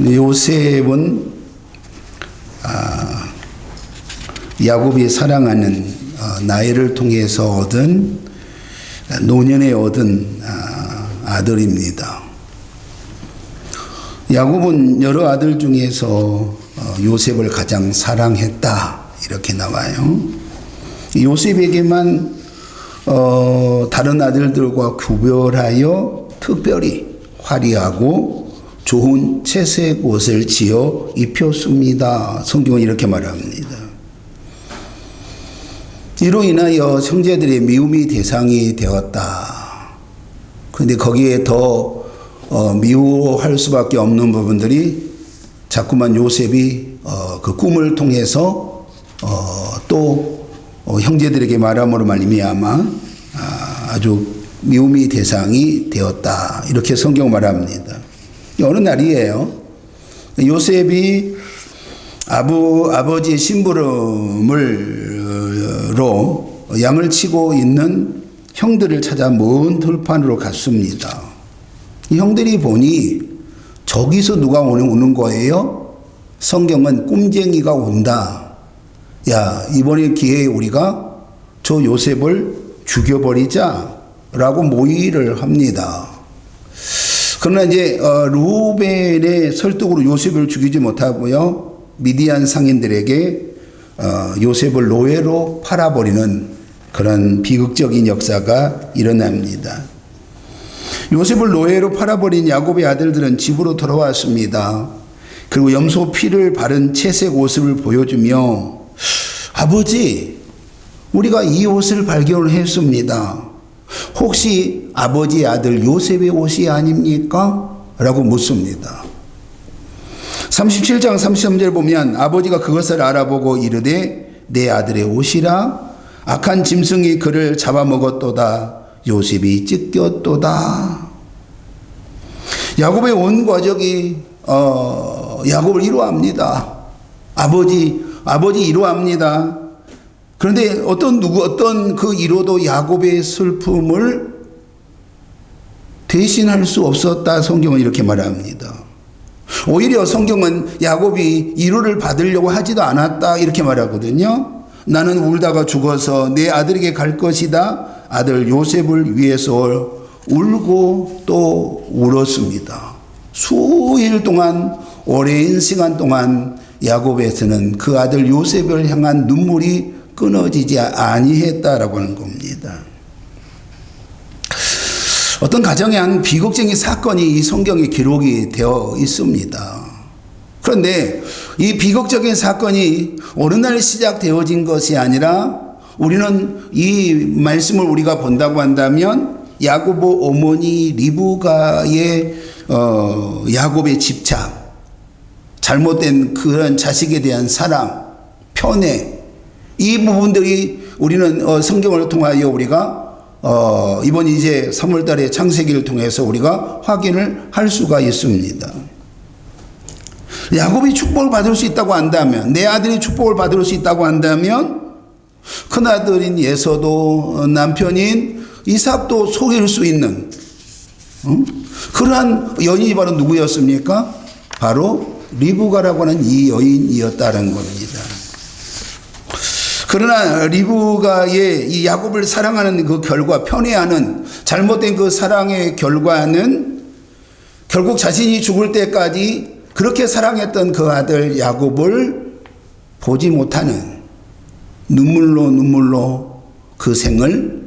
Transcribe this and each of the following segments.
요셉은 야곱이 사랑하는 나일을 통해서 얻은 노년에 얻은 아들입니다. 야곱은 여러 아들 중에서 요셉을 가장 사랑했다 이렇게 나와요. 요셉에게만 다른 아들들과 구별하여 특별히 화려하고 좋은 채색 옷을 지어 입혔습니다. 성경은 이렇게 말합니다. 이로 인하여 형제들의 미움이 대상이 되었다. 그런데 거기에 더 미워할 수밖에 없는 부분들이 자꾸만 요셉이 그 꿈을 통해서 또 형제들에게 말함으로 말미암아 아주 미움이 대상이 되었다. 이렇게 성경 말합니다. 어느 날이에요. 요셉이 아버지의 심부름으로 양을 치고 있는 형들을 찾아 먼 들판으로 갔습니다. 이 형들이 보니 저기서 누가 오는 거예요? 성경은 꿈쟁이가 온다. 야, 이번에 기회에 우리가 저 요셉을 죽여버리자 라고 모의를 합니다. 그러나 이제 루벤의 설득으로 요셉을 죽이지 못하고요, 미디안 상인들에게 요셉을 노예로 팔아버리는 그런 비극적인 역사가 일어납니다. 요셉을 노예로 팔아버린 야곱의 아들들은 집으로 돌아왔습니다. 그리고 염소 피를 바른 채색 옷을 보여주며 아버지, 우리가 이 옷을 발견했습니다. 혹시 아버지의 아들 요셉의 옷이 아닙니까? 라고 묻습니다. 37장 33절 보면 아버지가 그것을 알아보고 이르되 내 아들의 옷이라 악한 짐승이 그를 잡아먹었도다. 요셉이 찢겼도다. 야곱의 온 가족이 야곱을 위로합니다. 아버지 위로합니다. 그런데 어떤 그 위로도 야곱의 슬픔을 대신할 수 없었다. 성경은 이렇게 말합니다. 오히려 성경은 야곱이 위로를 받으려고 하지도 않았다 이렇게 말하거든요. 나는 울다가 죽어서 내 아들에게 갈 것이다. 아들 요셉을 위해서 울고 또 울었습니다. 수일 동안, 오랜 시간 동안 야곱에서는 그 아들 요셉을 향한 눈물이 끊어지지 아니했다라고 하는 겁니다. 어떤 가정에 한 비극적인 사건이 이 성경에 기록이 되어 있습니다. 그런데 이 비극적인 사건이 어느 날 시작되어진 것이 아니라 우리는 이 말씀을 우리가 본다고 한다면 야곱의 어머니 리브가의 야곱의 집착, 잘못된 그런 자식에 대한 사랑, 편애, 이 부분들이 우리는 성경을 통하여 우리가 이번 이제 3월달에 창세기를 통해서 우리가 확인을 할 수가 있습니다. 야곱이 축복을 받을 수 있다고 한다면, 내 아들이 축복을 받을 수 있다고 한다면 큰아들인 에서도 남편인 이삭도 속일 수 있는 그러한 여인이 바로 누구였습니까? 바로 리브가라고 하는 이 여인이었다는 겁니다. 그러나 리브가의 이 야곱을 사랑하는 그 결과, 편애하는 잘못된 그 사랑의 결과는 결국 자신이 죽을 때까지 그렇게 사랑했던 그 아들 야곱을 보지 못하는 눈물로 그 생을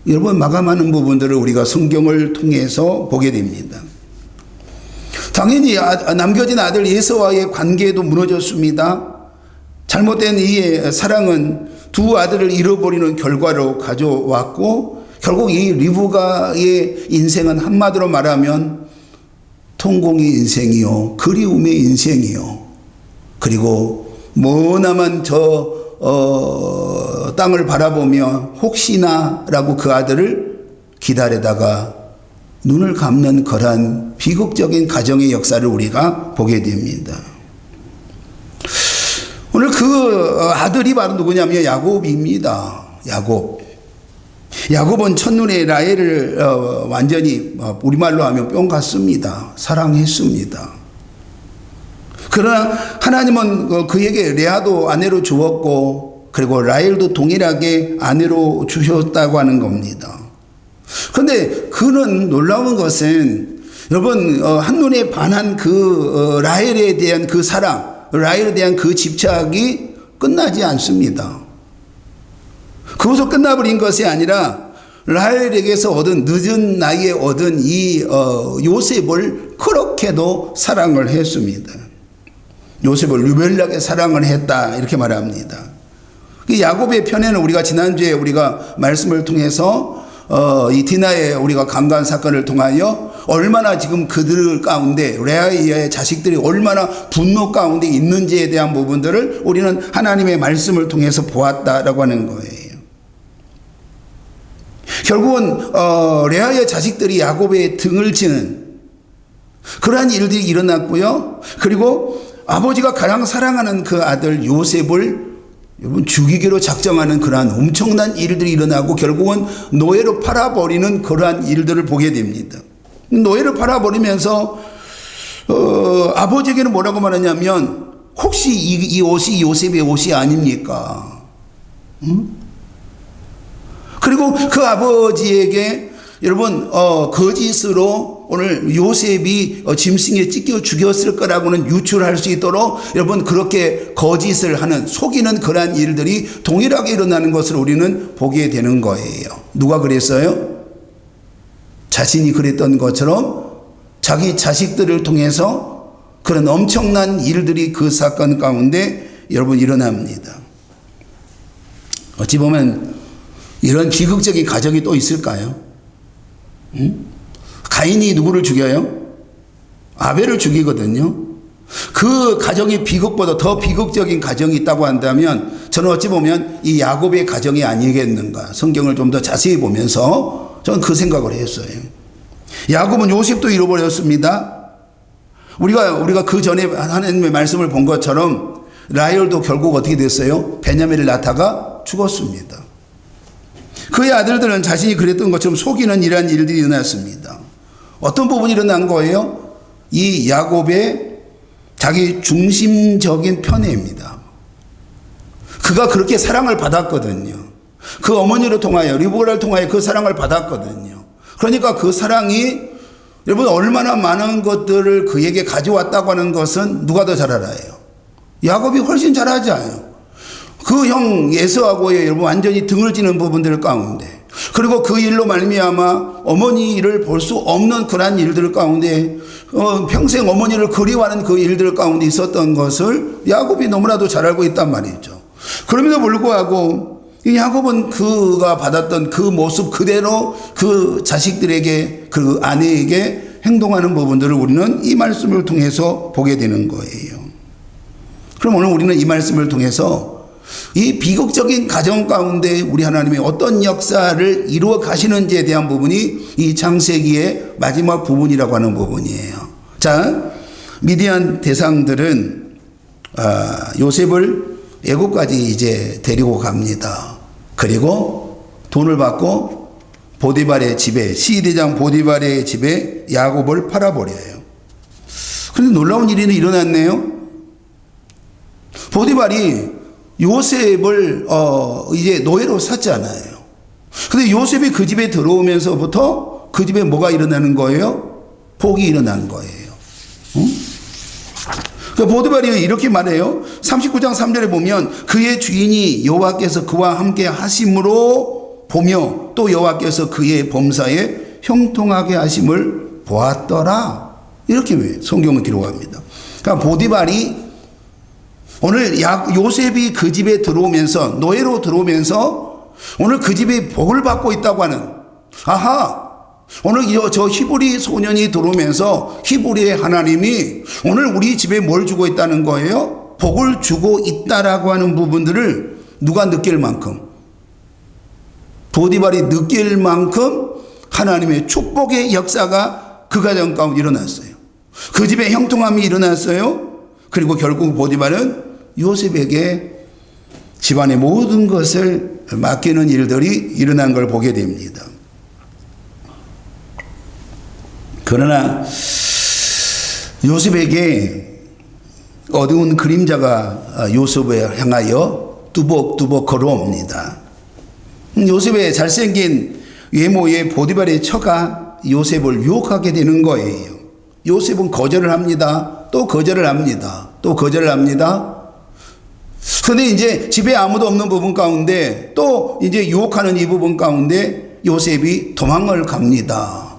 여러분 마감하는 부분들을 우리가 성경을 통해서 보게 됩니다. 당연히 남겨진 아들 에서와의 관계도 무너졌습니다. 잘못된 이 사랑은 두 아들을 잃어버리는 결과로 가져왔고 결국 이 리브가의 인생은 한마디로 말하면 통공의 인생이요, 그리움의 인생이요, 그리고 머나먼 저 땅을 바라보며 혹시나라고 그 아들을 기다리다가 눈을 감는 그러한 비극적인 가정의 역사를 우리가 보게 됩니다. 오늘 그 아들이 바로 누구냐면 야곱입니다. 야곱은 첫눈에 라헬을 완전히 우리말로 하면 뿅 갔습니다. 사랑했습니다. 그러나 하나님은 그에게 레아도 아내로 주었고 그리고 라헬도 동일하게 아내로 주셨다고 하는 겁니다. 그런데 그는 놀라운 것은 여러분 한눈에 반한 그 라헬에 대한 그 사랑, 라헬에 대한 그 집착이 끝나지 않습니다. 그것으로 끝나버린 것이 아니라 라헬에게서 얻은 늦은 나이에 얻은 이 요셉을 그렇게도 사랑을 했습니다. 요셉을 유별나게 사랑을 했다 이렇게 말합니다. 야곱의 편에는 우리가 지난주에 우리가 말씀을 통해서 이 디나의 우리가 강간 사건을 통하여 얼마나 지금 그들 가운데 레아의 자식들이 얼마나 분노 가운데 있는지에 대한 부분들을 우리는 하나님의 말씀을 통해서 보았다라고 하는 거예요. 결국은 레아의 자식들이 야곱의 등을 치는 그러한 일들이 일어났고요. 그리고 아버지가 가장 사랑하는 그 아들 요셉을 여러분 죽이기로 작정하는 그러한 엄청난 일들이 일어나고 결국은 노예로 팔아버리는 그러한 일들을 보게 됩니다. 노예를 팔아버리면서 아버지에게는 뭐라고 말하냐면 혹시 이 옷이 요셉의 옷이 아닙니까? 그리고 그 아버지에게 여러분 거짓으로 오늘 요셉이 짐승에 찢겨 죽였을 거라고는 유출할 수 있도록 여러분 그렇게 거짓을 하는 속이는 그러한 일들이 동일하게 일어나는 것을 우리는 보게 되는 거예요. 누가 그랬어요? 자신이 그랬던 것처럼 자기 자식들을 통해서 그런 엄청난 일들이 그 사건 가운데 여러분 일어납니다. 어찌 보면 이런 비극적인 가정이 또 있을까요? 가인이 누구를 죽여요? 아벨을 죽이거든요. 그 가정의 비극보다 더 비극적인 가정이 있다고 한다면 저는 어찌 보면 이 야곱의 가정이 아니겠는가. 성경을 좀 더 자세히 보면서 저는 그 생각을 했어요. 야곱은 요셉도 잃어버렸습니다. 우리가 그 전에 하나님의 말씀을 본 것처럼 라헬도 결국 어떻게 됐어요? 베냐민을 낳다가 죽었습니다. 그의 아들들은 자신이 그랬던 것처럼 속이는 이러한 일들이 일어났습니다. 어떤 부분이 일어난 거예요? 이 야곱의 자기 중심적인 편애입니다. 그가 그렇게 사랑을 받았거든요. 그 어머니를 통하여 리브가를 통하여 그 사랑을 받았거든요. 그러니까 그 사랑이 여러분 얼마나 많은 것들을 그에게 가져왔다고 하는 것은 누가 더 잘 알아요? 야곱이 훨씬 잘 알잖아요. 그 형 에서하고의 여러분 완전히 등을 지는 부분들 가운데 그리고 그 일로 말미암아 어머니를 볼 수 없는 그러한 일들 가운데 평생 어머니를 그리워하는 그 일들 가운데 있었던 것을 야곱이 너무나도 잘 알고 있단 말이죠. 그럼에도 불구하고 이 야곱은 그가 받았던 그 모습 그대로 그 자식들에게 그 아내에게 행동하는 부분들을 우리는 이 말씀을 통해서 보게 되는 거예요. 그럼 오늘 우리는 이 말씀을 통해서 이 비극적인 가정 가운데 우리 하나님이 어떤 역사를 이루어 가시는지에 대한 부분이 이 창세기의 마지막 부분이라고 하는 부분이에요. 자, 미디안 대상들은 요셉을 애국까지 이제 데리고 갑니다. 그리고 돈을 받고 보디발의 집에 시대장 보디발의 집에 야곱을 팔아버려요. 그런데 놀라운 일이 일어났네요. 보디발이 요셉을 이제 노예로 샀잖아요. 근데 요셉이 그 집에 들어오면서부터 그 집에 뭐가 일어나는 거예요? 복이 일어난 거예요. 그 보디발이 이렇게 말해요. 39장 3절에 보면 그의 주인이 여호와께서 그와 함께 하심으로 보며 또 여호와께서 그의 범사에 형통하게 하심을 보았더라. 이렇게 성경은 기록합니다. 그러니까 보디발이 오늘 요셉이 그 집에 들어오면서 노예로 들어오면서 오늘 그 집에 복을 받고 있다고 하는 오늘 저 히브리 소년이 들어오면서 히브리의 하나님이 오늘 우리 집에 뭘 주고 있다는 거예요? 복을 주고 있다라고 하는 부분들을 누가 느낄 만큼 보디발이 느낄 만큼 하나님의 축복의 역사가 그 가정 가운데 일어났어요. 그 집에 형통함이 일어났어요. 그리고 결국 보디발은 요셉에게 집안의 모든 것을 맡기는 일들이 일어난 걸 보게 됩니다. 그러나 요셉에게 어두운 그림자가 요셉을 향하여 뚜벅뚜벅 걸어옵니다. 요셉의 잘생긴 외모의 포디발의 처가 요셉을 유혹하게 되는 거예요. 요셉은 거절을 합니다. 또 거절을 합니다. 또 거절을 합니다. 그런데 이제 집에 아무도 없는 부분 가운데 또 이제 유혹하는 이 부분 가운데 요셉이 도망을 갑니다.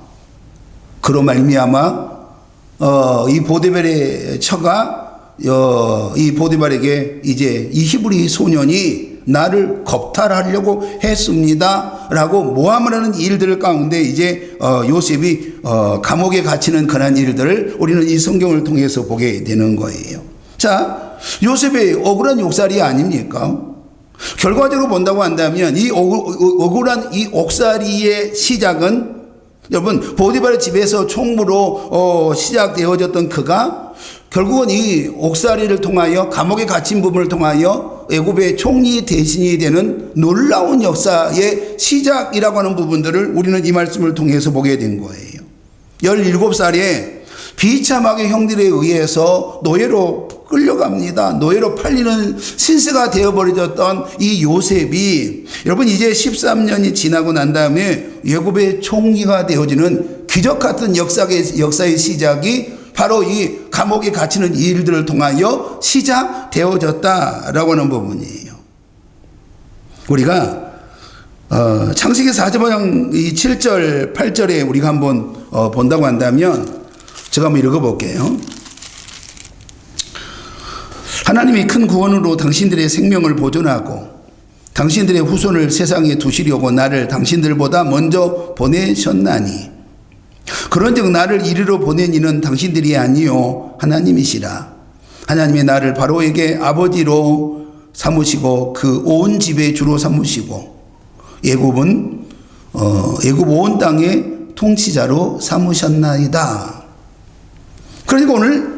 그로 말미암아 이 보디발의 처가 이 보디발에게 이제 이 히브리 소년이 나를 겁탈하려고 했습니다 라고 모함을 하는 일들 가운데 이제 요셉이 감옥에 갇히는 그런 일들을 우리는 이 성경을 통해서 보게 되는 거예요. 자, 요셉의 억울한 욕살이 아닙니까? 결과적으로 본다고 한다면 이 억울한 이 옥살이의 시작은 여러분 보디발 집에서 총무로 시작되어졌던 그가 결국은 이 옥살이를 통하여 감옥에 갇힌 부분을 통하여 애굽의 총리 대신이 되는 놀라운 역사의 시작이라고 하는 부분들을 우리는 이 말씀을 통해서 보게 된 거예요. 17살에 비참하게 형들에 의해서 노예로 끌려갑니다. 노예로 팔리는 신세가 되어버려졌던 이 요셉이 여러분 이제 13년이 지나고 난 다음에 애굽의 총리가 되어지는 기적 같은 역사의 시작이 바로 이 감옥에 갇히는 일들을 통하여 시작되어졌다라고 하는 부분이에요. 우리가 창세기 4장 7절 8절에 우리가 한번 본다고 한다면 제가 한번 읽어볼게요. 하나님이 큰 구원으로 당신들의 생명을 보존하고 당신들의 후손을 세상에 두시려고 나를 당신들보다 먼저 보내셨나니 그런즉 나를 이리로 보낸 이는 당신들이 아니요 하나님이시라. 하나님이 나를 바로에게 아버지로 삼으시고 그 온 집의 주로 삼으시고 애굽 온 땅의 통치자로 삼으셨나이다. 그러니까 오늘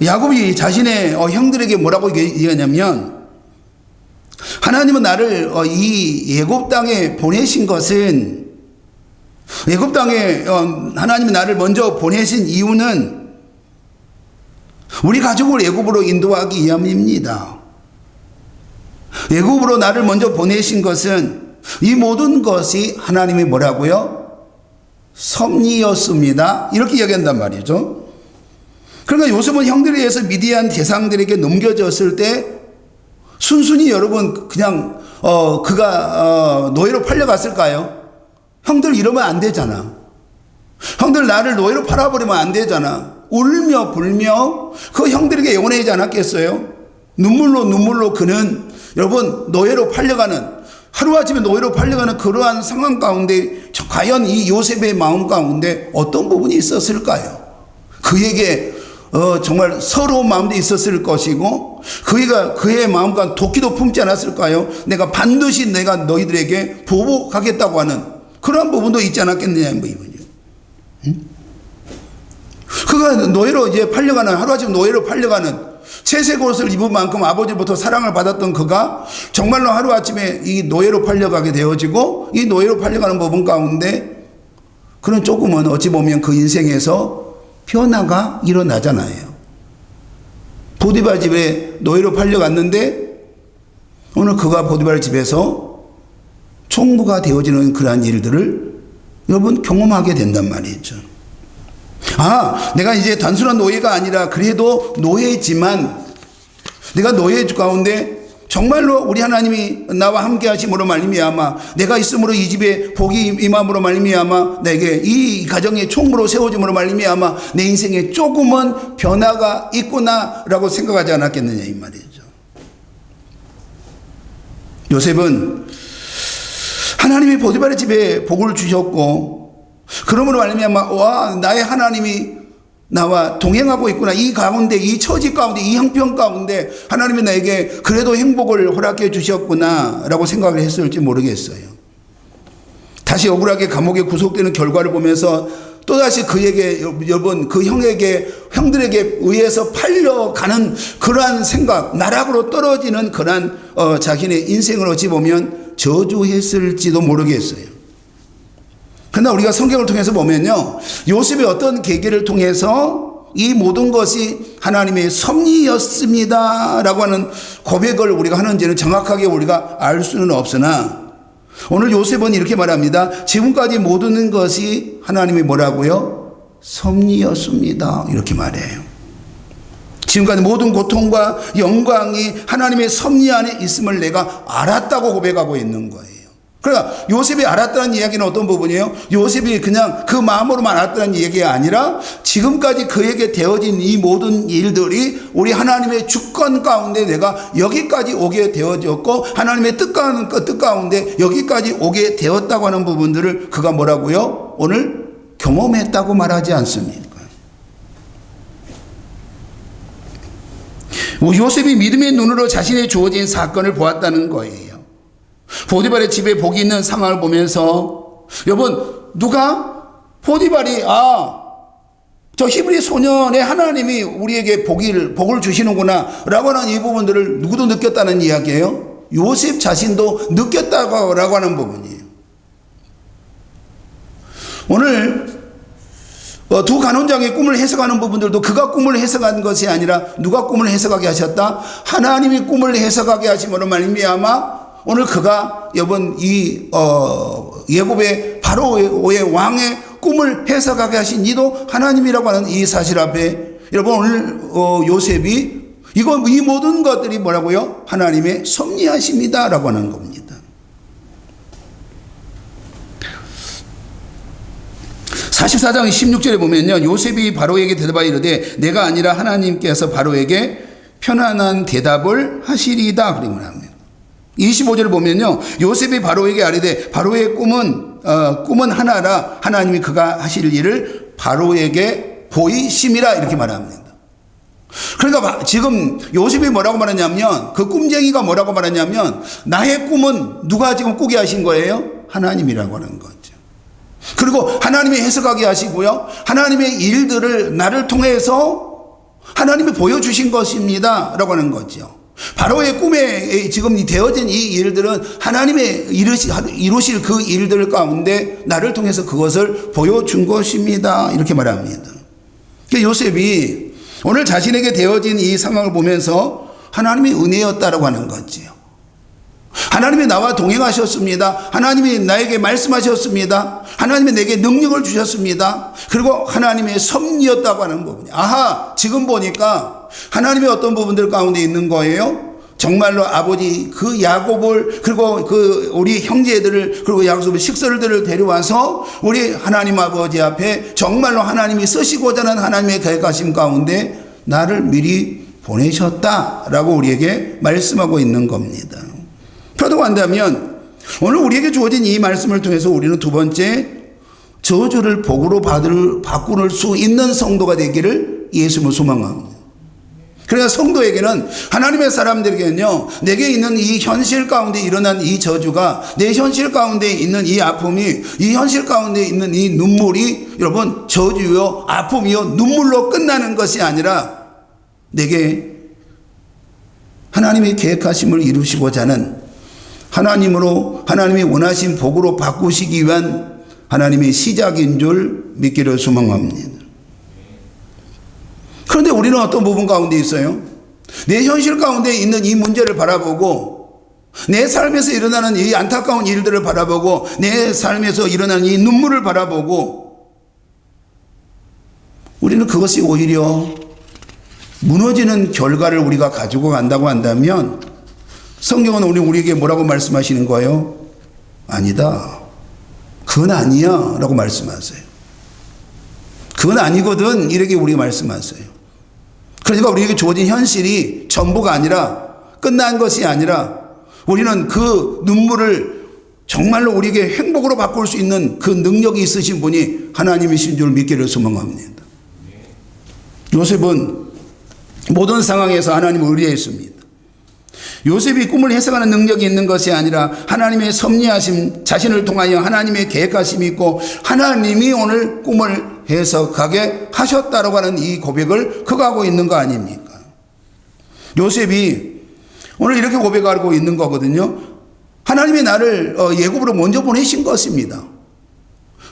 야곱이 자신의 형들에게 뭐라고 얘기하냐면 하나님은 나를 이 애굽 땅에 보내신 것은 애굽 땅에 하나님이 나를 먼저 보내신 이유는 우리 가족을 애굽으로 인도하기 위함입니다. 애굽으로 나를 먼저 보내신 것은 이 모든 것이 하나님이 뭐라고요? 섭리였습니다. 이렇게 이야기한단 말이죠. 그러니까 요셉은 형들에 의해서 미디안 대상들에게 넘겨졌을 때 순순히 여러분 그냥 그가 노예로 팔려갔을까요? 형들 이러면 안 되잖아. 형들 나를 노예로 팔아버리면 안 되잖아. 울며 불며 그 형들에게 영원하지 않았겠어요? 눈물로 그는 여러분 노예로 팔려가는 하루아침에 노예로 팔려가는 그러한 상황 가운데 과연 이 요셉의 마음 가운데 어떤 부분이 있었을까요? 그에게 정말 서러운 마음도 있었을 것이고 그의 마음과 도끼도 품지 않았을까요? 내가 반드시 내가 너희들에게 보복하겠다고 하는 그런 부분도 있지 않았겠느냐 뭐 이분이요. 그가 노예로 이제 팔려가는 하루아침 노예로 팔려가는 채색 옷을 입은 만큼 아버지부터 사랑을 받았던 그가 정말로 하루아침에 이 노예로 팔려가게 되어지고 이 노예로 팔려가는 부분 가운데 그런 조금은 어찌 보면 그 인생에서 변화가 일어나잖아요. 보디발 집에 노예로 팔려갔는데 오늘 그가 보디발 집에서 총무가 되어지는 그러한 일들을 여러분 경험하게 된단 말이죠. 내가 이제 단순한 노예가 아니라 그래도 노예지만 내가 노예 가운데 정말로 우리 하나님이 나와 함께 하심으로 말미암아 내가 있음으로 이 집에 복이 임함으로 말미암아 내게 이 가정의 총무로 세워짐으로 말미암아 내 인생에 조금은 변화가 있구나라고 생각하지 않았겠느냐 이 말이죠. 요셉은 하나님이 보디발의 집에 복을 주셨고 그러므로 말미암아 나의 하나님이 나와 동행하고 있구나. 이 가운데 이 처지 가운데 이 형편 가운데 하나님이 나에게 그래도 행복을 허락해 주셨구나 라고 생각을 했을지 모르겠어요. 다시 억울하게 감옥에 구속되는 결과를 보면서 또다시 그에게 여러분 그 형들에게 의해서 팔려가는 그러한 생각 나락으로 떨어지는 그러한 자신의 인생을 어찌 보면 저주했을지도 모르겠어요. 그러나 우리가 성경을 통해서 보면요 요셉의 어떤 계기를 통해서 이 모든 것이 하나님의 섭리였습니다 라고 하는 고백을 우리가 하는지는 정확하게 우리가 알 수는 없으나 오늘 요셉은 이렇게 말합니다. 지금까지 모든 것이 하나님의 뭐라고요? 섭리였습니다. 이렇게 말해요. 지금까지 모든 고통과 영광이 하나님의 섭리 안에 있음을 내가 알았다고 고백하고 있는 거예요. 그러니까 요셉이 알았다는 이야기는 어떤 부분이에요? 요셉이 그냥 그 마음으로만 알았다는 얘기가 아니라 지금까지 그에게 되어진 이 모든 일들이 우리 하나님의 주권 가운데 내가 여기까지 오게 되어졌고 하나님의 뜻 가운데 여기까지 오게 되었다고 하는 부분들을 그가 뭐라고요? 오늘 경험했다고 말하지 않습니까? 요셉이 믿음의 눈으로 자신의 주어진 사건을 보았다는 거예요. 보디발의 집에 복이 있는 상황을 보면서 여러분 누가 보디발이 저 히브리 소년의 하나님이 우리에게 복을 주시는구나 라고 하는 이 부분들을 누구도 느꼈다는 이야기예요? 요셉 자신도 느꼈다고 하는 부분이에요. 오늘 두 간원장의 꿈을 해석하는 부분들도 그가 꿈을 해석한 것이 아니라 누가 꿈을 해석하게 하셨다? 하나님이 꿈을 해석하게 하심으로 말미암아 오늘 그가 여러분 이 예굽의 바로의 왕의 꿈을 해석하게 하신 이도 하나님이라고 하는 이 사실 앞에 여러분 오늘 요셉이 이 모든 것들이 뭐라고요? 하나님의 섭리하심이다라고 하는 겁니다. 44장 16절에 보면요, 요셉이 바로에게 대답하여 이르되 내가 아니라 하나님께서 바로에게 편안한 대답을 하시리이다 그러고 합니다. 25절을 보면요, 요셉이 바로에게 아뢰되 바로의 꿈은 하나라 하나님이 그가 하실 일을 바로에게 보이심이라 이렇게 말합니다. 그러니까 지금 요셉이 뭐라고 말하냐면 그 꿈쟁이가 뭐라고 말하냐면 나의 꿈은 누가 지금 꾸게 하신 거예요? 하나님이라고 하는 거죠. 그리고 하나님이 해석하게 하시고요, 하나님의 일들을 나를 통해서 하나님이 보여주신 것입니다 라고 하는 거죠. 바로의 꿈에 지금 지금 이 일들은 하나님의 이루실 그 일들 가운데 나를 통해서 그것을 보여준 것입니다 이렇게 말합니다. 요셉이 오늘 자신에게 되어진 이 상황을 보면서 하나님의 은혜였다라고 하는 거지요. 하나님이 나와 동행하셨습니다. 하나님이 나에게 말씀하셨습니다. 하나님이 내게 능력을 주셨습니다. 그리고 하나님의 섭리였다고 하는 부분이 지금 보니까 하나님의 어떤 부분들 가운데 있는 거예요. 정말로 아버지 그 야곱을 그리고 그 우리 형제들을 그리고 야곱의 식설들을 데려와서 우리 하나님 아버지 앞에 정말로 하나님이 쓰시고자 하는 하나님의 계획하심 가운데 나를 미리 보내셨다라고 우리에게 말씀하고 있는 겁니다. 그러고 한다면 오늘 우리에게 주어진 이 말씀을 통해서 우리는 두 번째 저주를 복으로 바꿀 수 있는 성도가 되기를 예수님을 소망합니다. 그러니까 성도에게는 하나님의 사람들에게는요, 내게 있는 이 현실 가운데 일어난 이 저주가 내 현실 가운데 있는 이 아픔이 이 현실 가운데 있는 이 눈물이 여러분 저주요 아픔이요 눈물로 끝나는 것이 아니라 내게 하나님의 계획하심을 이루시고자 하는 하나님이 원하신 복으로 바꾸시기 위한 하나님의 시작인 줄 믿기를 소망합니다. 그런데 우리는 어떤 부분 가운데 있어요? 내 현실 가운데 있는 이 문제를 바라보고 내 삶에서 일어나는 이 안타까운 일들을 바라보고 내 삶에서 일어나는 이 눈물을 바라보고 우리는 그것이 오히려 무너지는 결과를 우리가 가지고 간다고 한다면 성경은 우리에게 뭐라고 말씀하시는 거예요? 아니다. 그건 아니야 라고 말씀하세요. 그건 아니거든 이렇게 우리가 말씀하세요. 그러니까 우리에게 주어진 현실이 전부가 아니라 끝난 것이 아니라 우리는 그 눈물을 정말로 우리에게 행복으로 바꿀 수 있는 그 능력이 있으신 분이 하나님이신 줄 믿기를 소망합니다. 요셉은 모든 상황에서 하나님을 의뢰했습니다. 요셉이 꿈을 해석하는 능력이 있는 것이 아니라 하나님의 섭리하심, 자신을 통하여 하나님의 계획하심이 있고 하나님이 오늘 꿈을 해석하게 하셨다라고 하는 이 고백을 그가 하고 있는 거 아닙니까? 요셉이 오늘 이렇게 고백하고 있는 거거든요. 하나님이 나를 예굽으로 먼저 보내신 것입니다.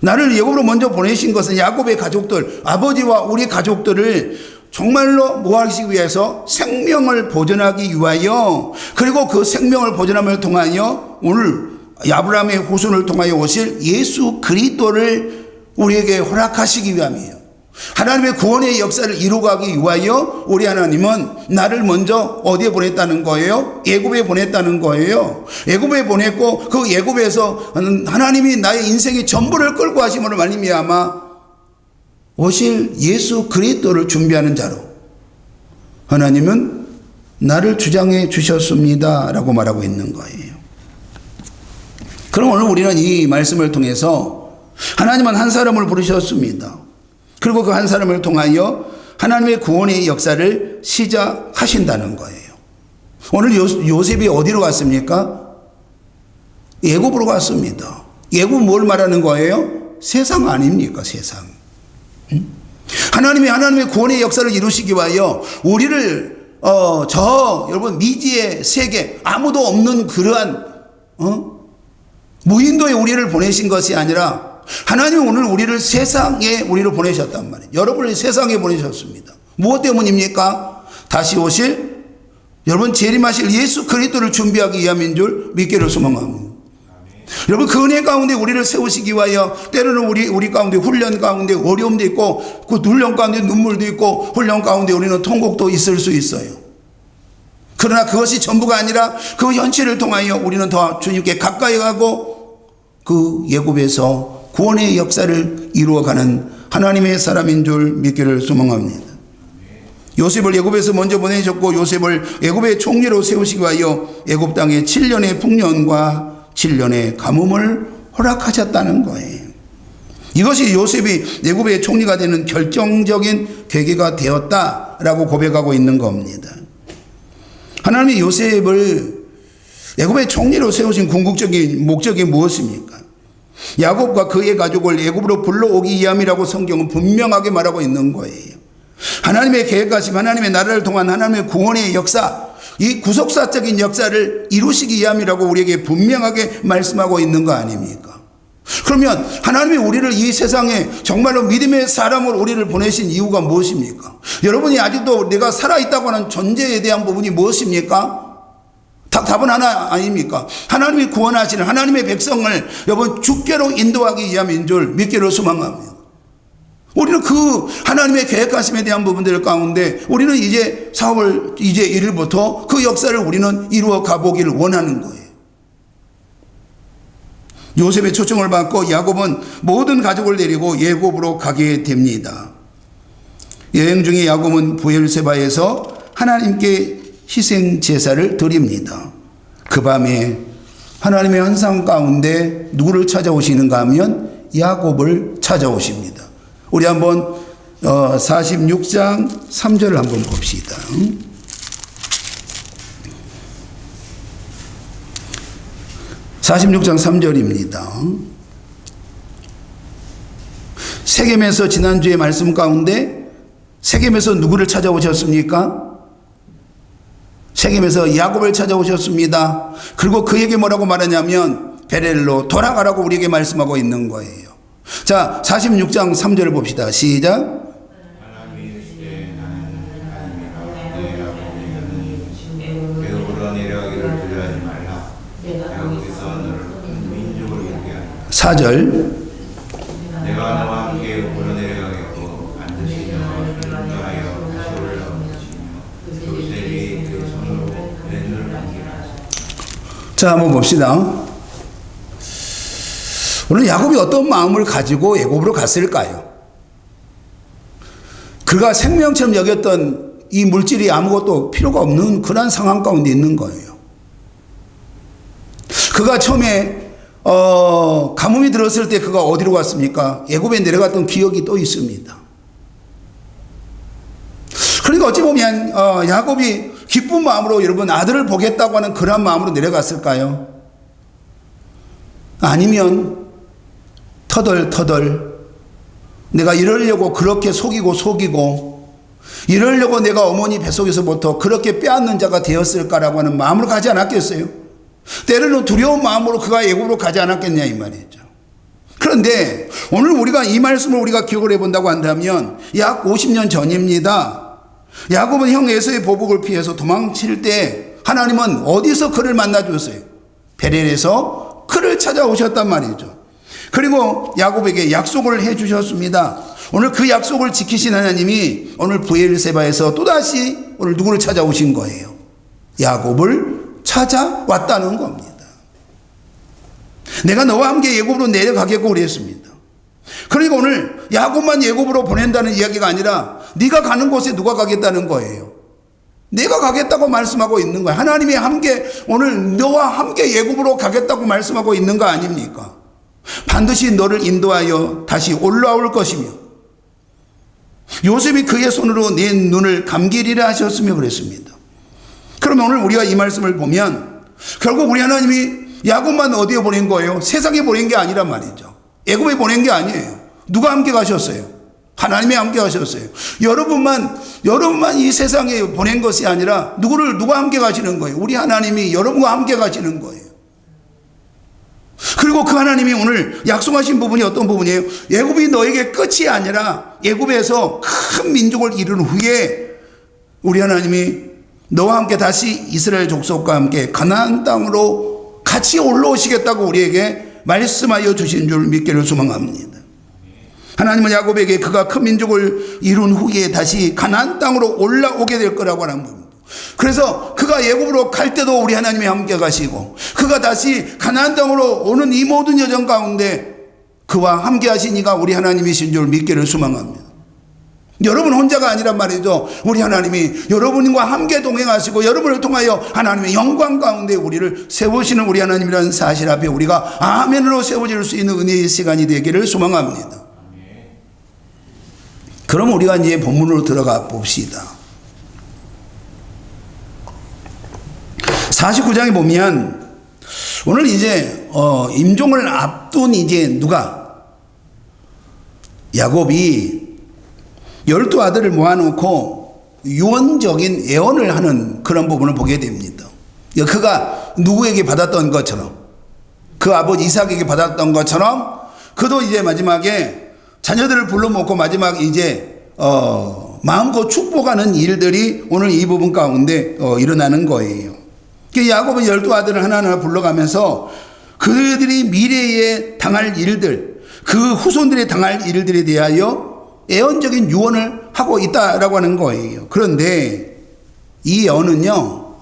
나를 애굽으로 먼저 보내신 것은 야곱의 가족들, 아버지와 우리 가족들을 정말로 뭐 하기 위해서 생명을 보존하기 위하여, 그리고 그 생명을 보존함을 통하여 오늘 아브라함의 후손을 통하여 오실 예수 그리스도를 우리에게 허락하시기 위함이에요. 하나님의 구원의 역사를 이루어가기 위하여 우리 하나님은 나를 먼저 어디에 보냈다는 거예요? 애굽에 보냈다는 거예요. 애굽에 보냈고 그 애굽에서 하나님이 나의 인생의 전부를 끌고 하심으로 말미암아 오실 예수 그리스도를 준비하는 자로 하나님은 나를 주장해 주셨습니다 라고 말하고 있는 거예요. 그럼 오늘 우리는 이 말씀을 통해서 하나님은 한 사람을 부르셨습니다. 그리고 그 한 사람을 통하여 하나님의 구원의 역사를 시작하신다는 거예요. 오늘 요셉이 어디로 갔습니까? 애굽으로 갔습니다. 애굽 뭘 말하는 거예요? 세상 아닙니까? 세상. 하나님의 구원의 역사를 이루시기 위하여 우리를 여러분 미지의 세계 아무도 없는 그러한 무인도에 우리를 보내신 것이 아니라 하나님은 오늘 우리를 세상에 우리를 보내셨단 말이에요. 여러분을 세상에 보내셨습니다. 무엇 때문입니까? 다시 오실 여러분 재림하실 예수 그리스도를 준비하기 위함인 줄 믿기를 소망합니다. 여러분 그 은혜 가운데 우리를 세우시기 위하여 때로는 우리 가운데 훈련 가운데 어려움도 있고 그 훈련 가운데 눈물도 있고 훈련 가운데 우리는 통곡도 있을 수 있어요. 그러나 그것이 전부가 아니라 그 현실을 통하여 우리는 더 주님께 가까이 가고 그 애굽에서 구원의 역사를 이루어가는 하나님의 사람인 줄 믿기를 소망합니다. 요셉을 애굽에서 먼저 보내셨고 요셉을 애굽의 총리로 세우시기 위하여 애굽 땅에 7년의 풍년과 7년의 가뭄을 허락하셨다는 거예요. 이것이 요셉이 애굽의 총리가 되는 결정적인 계기가 되었다라고 고백하고 있는 겁니다. 하나님이 요셉을 애굽의 총리로 세우신 궁극적인 목적이 무엇입니까? 야곱과 그의 가족을 애굽으로 불러오기 위함이라고 성경은 분명하게 말하고 있는 거예요. 하나님의 계획하심, 하나님의 나라를 통한 하나님의 구원의 역사, 이 구속사적인 역사를 이루시기 위함이라고 우리에게 분명하게 말씀하고 있는 거 아닙니까? 그러면 하나님이 우리를 이 세상에 정말로 믿음의 사람으로 우리를 보내신 이유가 무엇입니까? 여러분이 아직도 내가 살아있다고 하는 존재에 대한 부분이 무엇입니까? 답은 하나 아닙니까? 하나님이 구원하시는 하나님의 백성을 여러분 주께로 인도하기 위함인 줄 믿기를 소망합니다. 우리는 그 하나님의 계획하심에 대한 부분들 가운데 우리는 이제 4월 1일부터 그 역사를 우리는 이루어 가보기를 원하는 거예요. 요셉의 초청을 받고 야곱은 모든 가족을 데리고 애굽으로 가게 됩니다. 여행 중에 야곱은 브엘세바에서 하나님께 희생 제사를 드립니다. 그 밤에 하나님의 환상 가운데 누구를 찾아오시는가 하면 야곱을 찾아오십니다. 우리 한번 46장 3절을 한번 봅시다. 46장 3절입니다. 세겜에서 지난주에 말씀 가운데 세겜에서 누구를 찾아오셨습니까? 세겜에서 야곱을 찾아오셨습니다. 그리고 그에게 뭐라고 말하냐면 베델로 돌아가라고 우리에게 말씀하고 있는 거예요. 자, 46장 3절을 봅시다. 시작. 사절. 내가 너와 함께 올라내려가겠고 반드시 너를 인도하여 다시 올라올 것이며 요셉이 그 손으로 내 눈을 만지라. 자, 한번 봅시다. 오늘 야곱이 어떤 마음을 가지고 애굽으로 갔을까요? 그가 생명처럼 여겼던 이 물질이 아무것도 필요가 없는 그런 상황 가운데 있는 거예요. 그가 처음에 가뭄이 들었을 때 그가 어디로 갔습니까? 애굽에 내려갔던 기억이 또 있습니다. 그러니까 어찌 보면 야곱이 기쁜 마음으로 여러분 아들을 보겠다고 하는 그런 마음으로 내려갔을까요? 아니면 터덜터덜 내가 이러려고 그렇게 속이고 이러려고 내가 어머니 뱃속에서부터 그렇게 빼앗는 자가 되었을까라고 하는 마음으로 가지 않았겠어요? 때로는 두려운 마음으로 그가 애굽으로 가지 않았겠냐 이 말이죠. 그런데 오늘 우리가 이 말씀을 우리가 기억을 해본다고 한다면 약 50년 전입니다. 야곱은 형 에서의 보복을 피해서 도망칠 때 하나님은 어디서 그를 만나주었어요? 베델에서 그를 찾아오셨단 말이죠. 그리고 야곱에게 약속을 해주셨습니다. 오늘 그 약속을 지키신 하나님이 오늘 브엘세바에서 또다시 오늘 누구를 찾아오신 거예요? 야곱을 찾아왔다는 겁니다. 내가 너와 함께 애굽으로 내려가겠고 그랬습니다. 그러니까 오늘 야곱만 애굽으로 보낸다는 이야기가 아니라 네가 가는 곳에 누가 가겠다는 거예요. 내가 가겠다고 말씀하고 있는 거예요. 하나님이 함께 오늘 너와 함께 애굽으로 가겠다고 말씀하고 있는 거 아닙니까? 반드시 너를 인도하여 다시 올라올 것이며 요셉이 그의 손으로 내 눈을 감기리라 하셨으며 그랬습니다. 그러면 오늘 우리가 이 말씀을 보면 결국 우리 하나님이 야곱만 어디에 보낸 거예요? 세상에 보낸 게 아니란 말이죠. 애굽에 보낸 게 아니에요. 누가 함께 가셨어요? 하나님이 함께 가셨어요. 여러분만 이 세상에 보낸 것이 아니라 누가 함께 가시는 거예요? 우리 하나님이 여러분과 함께 가시는 거예요. 그리고 그 하나님이 오늘 약속하신 부분이 어떤 부분이에요? 애굽이 너에게 끝이 아니라 애굽에서 큰 민족을 이룬 후에 우리 하나님이 너와 함께 다시 이스라엘 족속과 함께 가나안 땅으로 같이 올라오시겠다고 우리에게 말씀하여 주신 줄 믿기를 소망합니다. 하나님은 야곱에게 그가 큰 민족을 이룬 후에 다시 가나안 땅으로 올라오게 될 거라고 하는 겁니다. 그래서 그가 애굽으로 갈 때도 우리 하나님이 함께 가시고 그가 다시 가나안 땅으로 오는 이 모든 여정 가운데 그와 함께 하신 이가 우리 하나님이신 줄 믿기를 소망합니다. 여러분 혼자가 아니란 말이죠. 우리 하나님이 여러분과 함께 동행하시고 여러분을 통하여 하나님의 영광 가운데 우리를 세우시는 우리 하나님이라는 사실 앞에 우리가 아멘으로 세워질 수 있는 은혜의 시간이 되기를 소망합니다. 그럼 우리가 이제 본문으로 들어가 봅시다. 49장에 보면 오늘 이제 임종을 앞둔 이제 누가 야곱이 12아들을 모아놓고 유언적인 예언을 하는 그런 부분을 보게 됩니다. 그가 누구에게 받았던 것처럼 그 아버지 이삭에게 받았던 것처럼 그도 이제 마지막에 자녀들을 불러 모으고 마지막 이제 마음껏 축복하는 일들이 오늘 이 부분 가운데 일어나는 거예요. 야곱은 12아들을 하나하나 불러가면서 그들이 미래에 당할 일들, 그 후손들이 당할 일들에 대하여 예언적인 유언을 하고 있다라고 하는 거예요. 그런데 이 예언은요,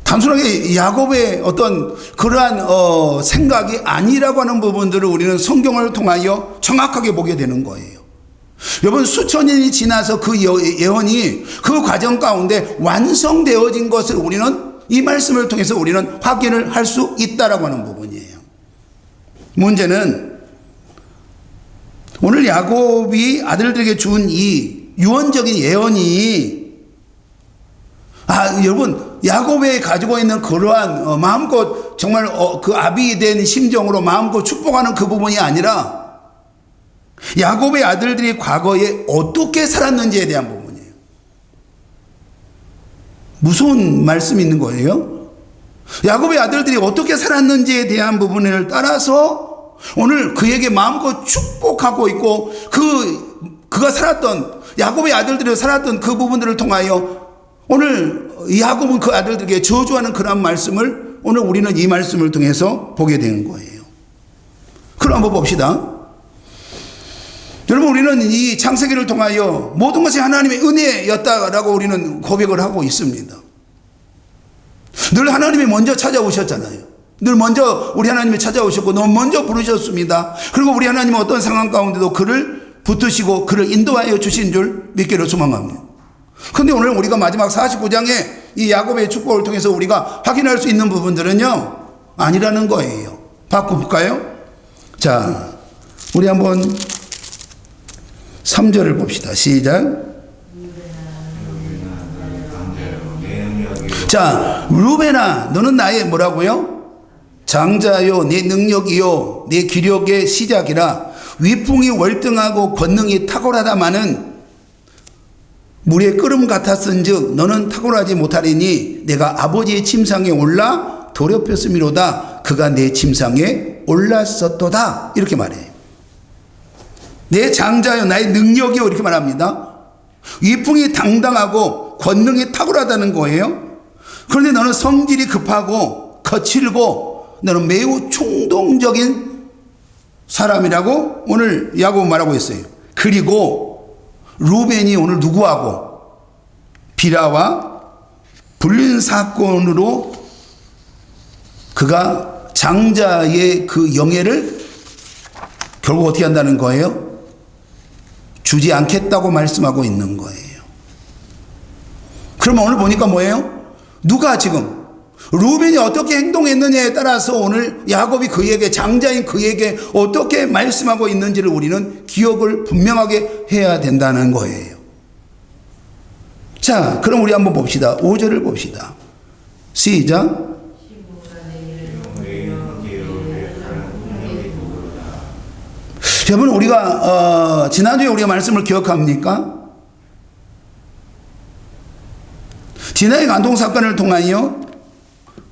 단순하게 야곱의 어떤 그러한 생각이 아니라고 하는 부분들을 우리는 성경을 통하여 정확하게 보게 되는 거예요. 여러분, 수천 년이 지나서 그 예언이 그 과정 가운데 완성되어진 것을 우리는 이 말씀을 통해서 우리는 확인을 할 수 있다라고 하는 부분이에요. 문제는 오늘 야곱이 아들들에게 준 이 유언적인 예언이 여러분 야곱이 가지고 있는 그러한 마음껏 정말 그 아비이 된 심정으로 마음껏 축복하는 그 부분이 아니라 야곱의 아들들이 과거에 어떻게 살았는지에 대한 부분이에요. 무서운 말씀이 있는 거예요. 야곱의 아들들이 어떻게 살았는지에 대한 부분을 따라서 오늘 그에게 마음껏 축복하고 있고 그가 살았던 야곱의 아들들이 살았던 그 부분들을 통하여 오늘 야곱은 그 아들들에게 저주하는 그런 말씀을 오늘 우리는 이 말씀을 통해서 보게 되는 거예요. 그럼 한번 봅시다. 여러분, 우리는 이 창세기를 통하여 모든 것이 하나님의 은혜였다라고 우리는 고백을 하고 있습니다. 늘 하나님이 먼저 찾아오셨잖아요. 늘 먼저 우리 하나님이 찾아오셨고 너무 먼저 부르셨습니다. 그리고 우리 하나님은 어떤 상황 가운데도 그를 붙드시고 그를 인도하여 주신 줄 믿기를 소망합니다. 그런데 오늘 우리가 마지막 49장에 이 야곱의 축복을 통해서 우리가 확인할 수 있는 부분들은요, 아니라는 거예요. 바꿔볼까요? 자, 우리 한번 3절을 봅시다. 시작. 자, 루벤아, 너는 나의 뭐라고요? 장자요, 내 능력이요, 내 기력의 시작이라. 위풍이 월등하고 권능이 탁월하다마는 물의 끓음 같았은즉 너는 탁월하지 못하리니 내가 아버지의 침상에 올라 더럽혔음이로다. 그가 내 침상에 올랐었도다 이렇게 말해요. 내 장자여 나의 능력이요 이렇게 말합니다. 위풍이 당당하고 권능이 탁월하다는 거예요. 그런데 너는 성질이 급하고 거칠고 너는 매우 충동적인 사람이라고 오늘 야고보 말하고 있어요. 그리고 루벤이 오늘 누구하고 비라와 불륜 사건으로 그가 장자의 그 영예를 결국 어떻게 한다는 거예요? 주지 않겠다고 말씀하고 있는 거예요. 그러면 오늘 보니까 뭐예요? 누가 지금 루벤이 어떻게 행동했느냐에 따라서 오늘 야곱이 그에게 장자인 그에게 어떻게 말씀하고 있는지를 우리는 기억을 분명하게 해야 된다는 거예요. 자, 그럼 우리 한번 봅시다. 5절을 봅시다. 시작. 여러분 우리가 지난주에 우리가 말씀을 기억합니까? 디나의 간통 사건을 통하여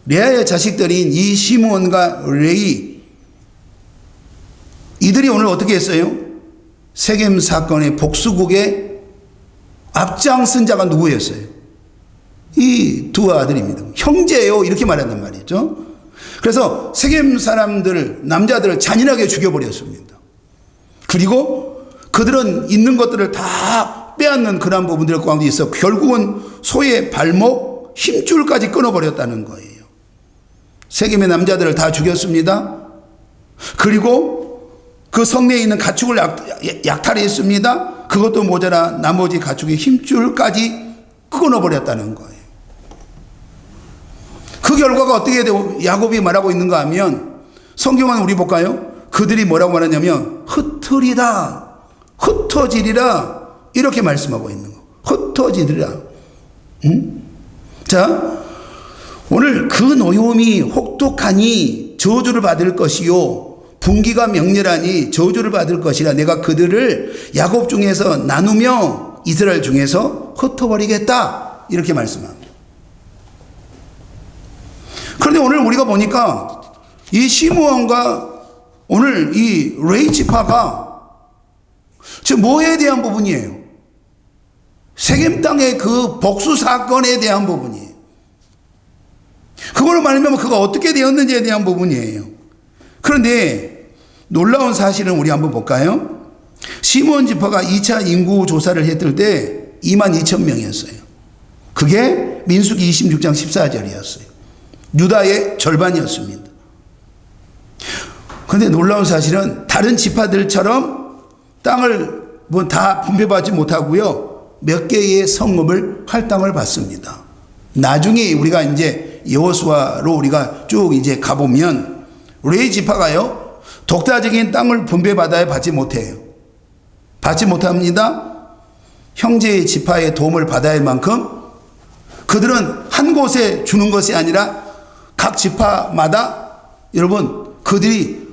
레아의 자식들인 이 시므온과 레위 이들이 오늘 어떻게 했어요? 세겜 사건의 복수국의 앞장선 자가 누구였어요? 이 두 아들입니다. 형제예요 이렇게 말한단 말이죠. 그래서 세겜 사람들 남자들을 잔인하게 죽여버렸습니다. 그리고 그들은 있는 것들을 다 빼앗는 그런 부분들 가운데 있어 결국은 소의 발목 힘줄까지 끊어버렸다는 거예요. 세겜의 남자들을 다 죽였습니다. 그리고 그 성내에 있는 가축을 약탈했습니다. 그것도 모자라 나머지 가축의 힘줄까지 끊어버렸다는 거예요. 그 결과가 어떻게 되고 야곱이 말하고 있는가 하면 성경은 우리 볼까요? 그들이 뭐라고 말하냐면 흩으리다 흩어지리라 이렇게 말씀하고 있는 거. 흩어지리라. 자, 오늘 그 노여움이 혹독하니 저주를 받을 것이요 분기가 맹렬하니 저주를 받을 것이라 내가 그들을 야곱 중에서 나누며 이스라엘 중에서 흩어버리겠다 이렇게 말씀합니다. 그런데 오늘 우리가 보니까 이 시므온과 오늘 이 레위 지파가 지금 뭐에 대한 부분이에요? 세겜 땅의 그 복수 사건에 대한 부분이에요. 그걸로 말하면 그가 어떻게 되었는지에 대한 부분이에요. 그런데 놀라운 사실은 우리 한번 볼까요? 시므온 지파가 2차 인구 조사를 했을 때 22,000명이었어요. 그게 민수기 26장 14절이었어요. 유다의 절반이었습니다. 그런데 놀라운 사실은 다른 지파들처럼 땅을 뭐 다 분배받지 못하고요. 몇 개의 성읍을 할당을 받습니다. 나중에 우리가 이제 여호수아로 우리가 쭉 이제 가보면 레위 지파가요. 독자적인 땅을 분배받아야 받지 못해요. 받지 못합니다. 형제의 지파의 도움을 받아야 할 만큼 그들은 한 곳에 주는 것이 아니라 각 지파마다 여러분 그들이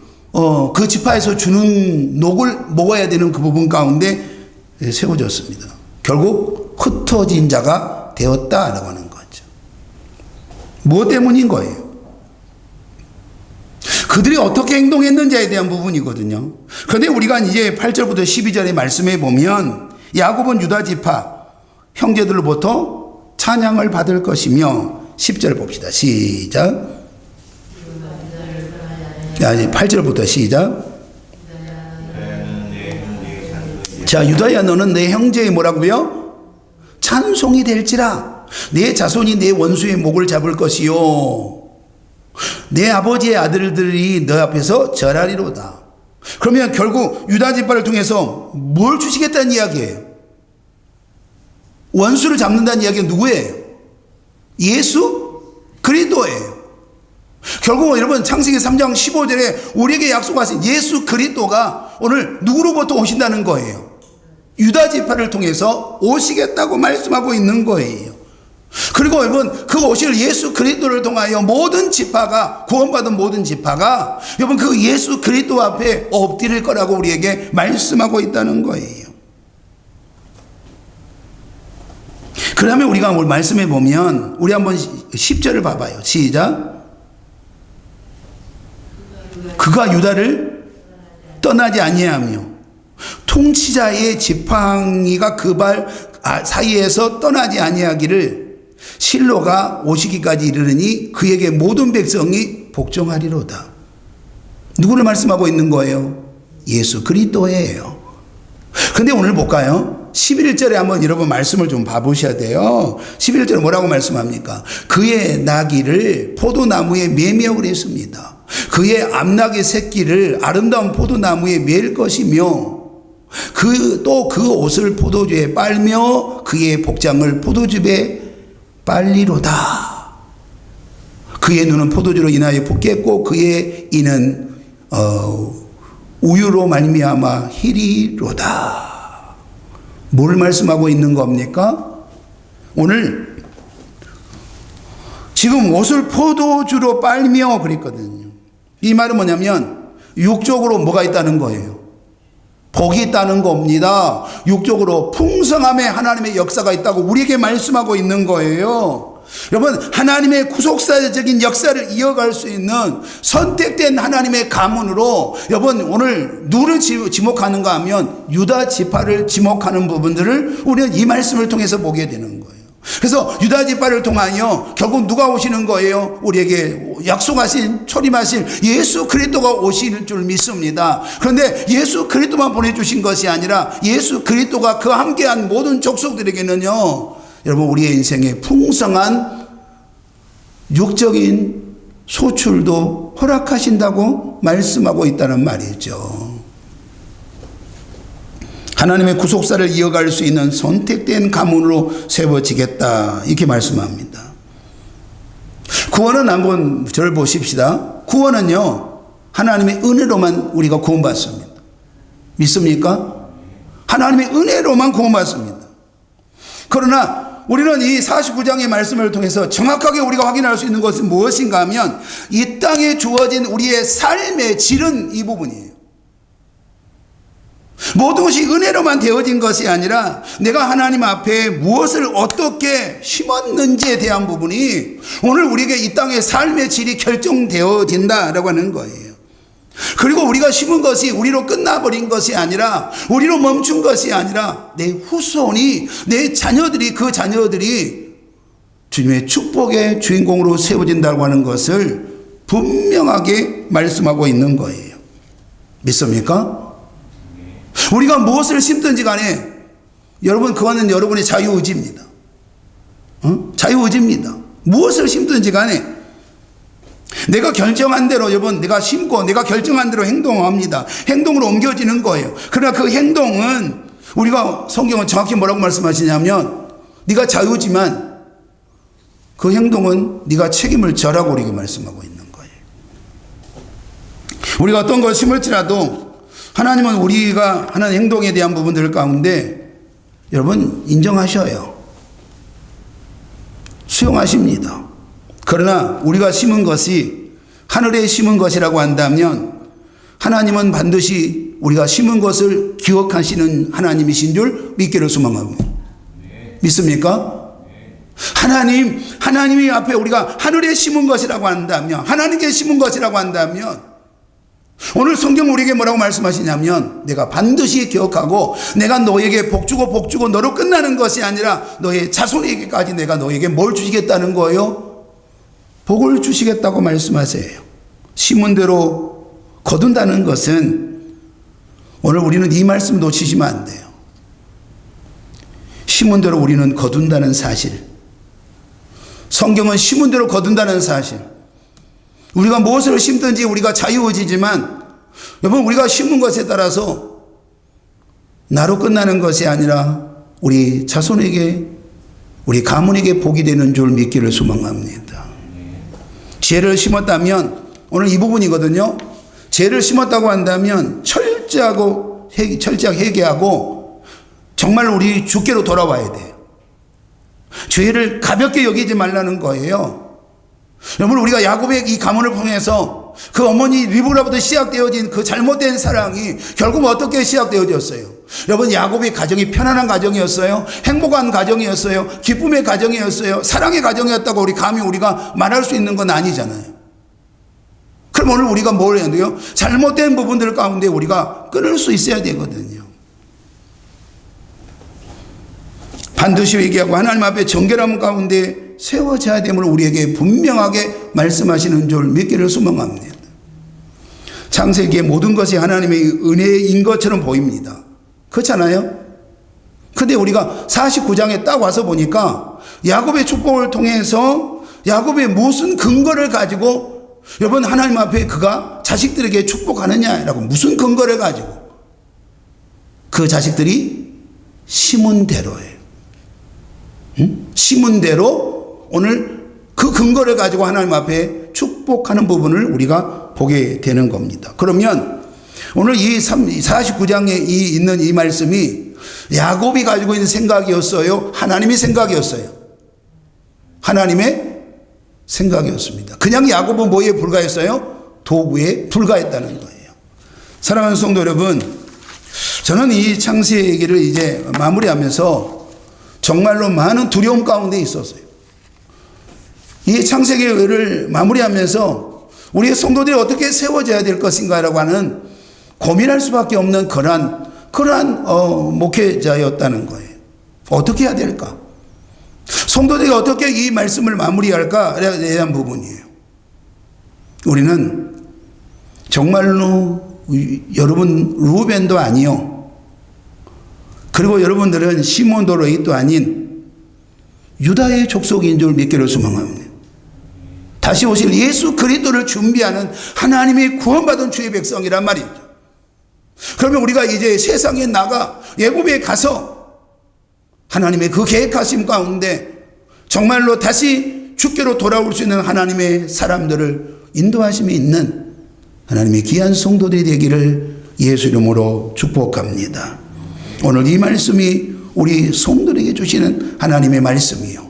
그 지파에서 주는 녹을 먹어야 되는 그 부분 가운데 세워졌습니다. 결국 흩어진 자가 되었다라고 하는 거죠. 무엇 때문인 거예요? 그들이 어떻게 행동했는지에 대한 부분이거든요. 그런데 우리가 이제 8절부터 12절의 말씀에 보면 야곱은 유다 지파 형제들로부터 찬양을 받을 것이며 10절 봅시다. 시작. 8절부터 시작. 자, 유다야 너는 내 형제의 뭐라고요? 찬송이 될지라. 내 자손이 내 원수의 목을 잡을 것이요 내 아버지의 아들들이 너 앞에서 절하리로다. 그러면 결국 유다 지파를 통해서 뭘 주시겠다는 이야기예요? 원수를 잡는다는 이야기는 누구예요? 예수 그리스도예요. 결국 여러분 창세기 3장 15절에 우리에게 약속하신 예수 그리스도가 오늘 누구로부터 오신다는 거예요? 유다 지파를 통해서 오시겠다고 말씀하고 있는 거예요. 그리고 여러분 그 오실 예수 그리스도를 통하여 모든 지파가 구원받은 모든 지파가 여러분 그 예수 그리스도 앞에 엎드릴 거라고 우리에게 말씀하고 있다는 거예요. 그러면 우리가 오늘 말씀해 보면 우리 한번 10절을 봐봐요. 시작. 그가 그가 유다를 떠나지 아니하며 통치자의 지팡이가 그 발 사이에서 떠나지 아니하기를 실로가 오시기까지 이르느니 그에게 모든 백성이 복종하리로다. 누구를 말씀하고 있는 거예요? 예수 그리스도예요. 근데 오늘 볼까요? 11절에 한번 여러분 말씀을 좀 봐보셔야 돼요. 11절에 뭐라고 말씀합니까? 그의 나귀를 포도나무에 매며 그랬습니다. 그의 암나귀 새끼를 아름다운 포도나무에 맬 것이며 또 그 옷을 포도주에 빨며 그의 복장을 포도즙에 빨리로다. 그의 눈은 포도주로 인하여 붓겠고 그의 이는 우유로 말미암아 희리로다. 뭘 말씀하고 있는 겁니까? 오늘 지금 옷을 포도주로 빨며 그랬거든요. 이 말은 뭐냐면 육적으로 뭐가 있다는 거예요? 복이 있다는 겁니다. 육적으로 풍성함에 하나님의 역사가 있다고 우리에게 말씀하고 있는 거예요. 여러분, 하나님의 구속사적인 역사를 이어갈 수 있는 선택된 하나님의 가문으로 여러분 오늘 누구를 지목하는가 하면 유다 지파를 지목하는 부분들을 우리는 이 말씀을 통해서 보게 되는 거예요. 그래서 유다 지파를 통하여 결국 누가 오시는 거예요? 우리에게 약속하신 초림하신 예수 그리스도가 오실 줄 믿습니다. 그런데 예수 그리스도만 보내주신 것이 아니라 예수 그리스도가 그와 함께한 모든 족속들에게는요, 여러분 우리의 인생에 풍성한 육적인 소출도 허락하신다고 말씀하고 있다는 말이죠. 하나님의 구속사를 이어갈 수 있는 선택된 가문으로 세워지겠다 이렇게 말씀합니다. 구원은 한번 저를 보십시다. 구원은요 하나님의 은혜로만 우리가 구원받습니다. 믿습니까? 하나님의 은혜로만 구원받습니다. 그러나 우리는 이 49장의 말씀을 통해서 정확하게 우리가 확인할 수 있는 것은 무엇인가 하면 이 땅에 주어진 우리의 삶의 질은 이 부분이에요. 모든 것이 은혜로만 되어진 것이 아니라 내가 하나님 앞에 무엇을 어떻게 심었는지에 대한 부분이 오늘 우리에게 이 땅의 삶의 질이 결정되어진다라고 하는 거예요. 그리고 우리가 심은 것이 우리로 끝나버린 것이 아니라 우리로 멈춘 것이 아니라 내 후손이 내 자녀들이 그 자녀들이 주님의 축복의 주인공으로 세워진다고 하는 것을 분명하게 말씀하고 있는 거예요. 믿습니까? 우리가 무엇을 심든지 간에 여러분 그거는 여러분의 자유의지입니다. 자유의지입니다. 무엇을 심든지 간에 내가 결정한 대로 여러분 내가 심고 내가 결정한 대로 행동합니다. 행동으로 옮겨지는 거예요. 그러나 그 행동은 우리가 성경은 정확히 뭐라고 말씀하시냐면 네가 자유지만 그 행동은 네가 책임을 져라고 우리에게 말씀하고 있는 거예요. 우리가 어떤 걸 심을지라도 하나님은 우리가 하는 행동에 대한 부분들 가운데 여러분 인정하셔요. 수용하십니다. 그러나 우리가 심은 것이 하늘에 심은 것이라고 한다면 하나님은 반드시 우리가 심은 것을 기억하시는 하나님이신 줄 믿기를 소망합니다. 믿습니까? 하나님이 앞에 우리가 하늘에 심은 것이라고 한다면 하나님께 심은 것이라고 한다면 오늘 성경 우리에게 뭐라고 말씀하시냐면 내가 반드시 기억하고 내가 너에게 복주고 너로 끝나는 것이 아니라 너의 자손에게까지 내가 너에게 뭘 주시겠다는 거예요? 복을 주시겠다고 말씀하세요. 심은 대로 거둔다는 것은 오늘 우리는 이 말씀 놓치시면 안 돼요. 심은 대로 우리는 거둔다는 사실, 성경은 심은 대로 거둔다는 사실, 우리가 무엇을 심든지 우리가 자유의지지만 여러분 우리가 심은 것에 따라서 나로 끝나는 것이 아니라 우리 자손에게 우리 가문에게 복이 되는 줄 믿기를 소망합니다. 죄를 심었다면 오늘 이 부분이거든요. 죄를 심었다고 한다면 철저하게 회개하고 정말 우리 주께로 돌아와야 돼요. 죄를 가볍게 여기지 말라는 거예요. 여러분 우리가 야곱의 이 가문을 통해서 그 어머니 리브라부터 시작되어진 그 잘못된 사랑이 결국 어떻게 시작되어졌어요? 여러분 야곱의 가정이 편안한 가정이었어요? 행복한 가정이었어요? 기쁨의 가정이었어요? 사랑의 가정이었다고 우리가 말할 수 있는 건 아니잖아요. 그럼 오늘 우리가 뭘 해야 돼요? 잘못된 부분들 가운데 우리가 끊을 수 있어야 되거든요. 반드시 회개하고 하나님 앞에 정결함 가운데 세워져야 됨을 우리에게 분명하게 말씀하시는 줄 믿기를 소망합니다. 창세기의 모든 것이 하나님의 은혜인 것처럼 보입니다. 그렇잖아요? 근데 우리가 49장에 딱 와서 보니까 야곱의 축복을 통해서 야곱의 무슨 근거를 가지고 여러분 하나님 앞에 그가 자식들에게 축복하느냐라고 무슨 근거를 가지고 그 자식들이 심은 대로예요. 심은 대로 오늘 그 근거를 가지고 하나님 앞에 축복하는 부분을 우리가 보게 되는 겁니다. 그러면 오늘 이 49장에 있는 이 말씀이 야곱이 가지고 있는 생각이었어요? 하나님의 생각이었어요? 하나님의 생각이었습니다. 그냥 야곱은 뭐에 불과했어요? 도구에 불과했다는 거예요. 사랑하는 성도 여러분, 저는 이 창세기를 이제 마무리하면서 정말로 많은 두려움 가운데 있었어요. 이 창세기를 마무리하면서 우리의 성도들이 어떻게 세워져야 될 것인가라고 하는 고민할 수밖에 없는 그러한 목회자였다는 거예요. 어떻게 해야 될까? 성도들이 어떻게 이 말씀을 마무리할까에 대한 부분이에요. 우리는 정말로 여러분 루벤도 아니요. 그리고 여러분들은 시몬도 레위도 아닌 유다의 족속인 줄 믿기를 소망합니다. 다시 오실 예수 그리스도를 준비하는 하나님의 구원받은 주의 백성이란 말이죠. 그러면 우리가 이제 세상에 나가 애굽에 가서 하나님의 그 계획하심 가운데 정말로 다시 주께로 돌아올 수 있는 하나님의 사람들을 인도하심이 있는 하나님의 귀한 성도들이 되기를 예수 이름으로 축복합니다. 오늘 이 말씀이 우리 성도들에게 주시는 하나님의 말씀이요.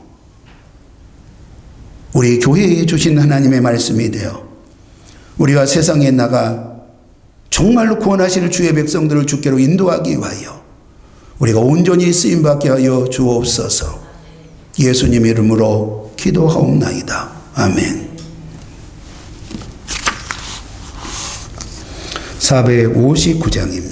우리 교회에 주신 하나님의 말씀이 되어 우리가 세상에 나가 정말로 구원하시는 주의 백성들을 주께로 인도하기 위하여 우리가 온전히 쓰임받게 하여 주옵소서. 예수님 이름으로 기도하옵나이다. 아멘. 459장입니다.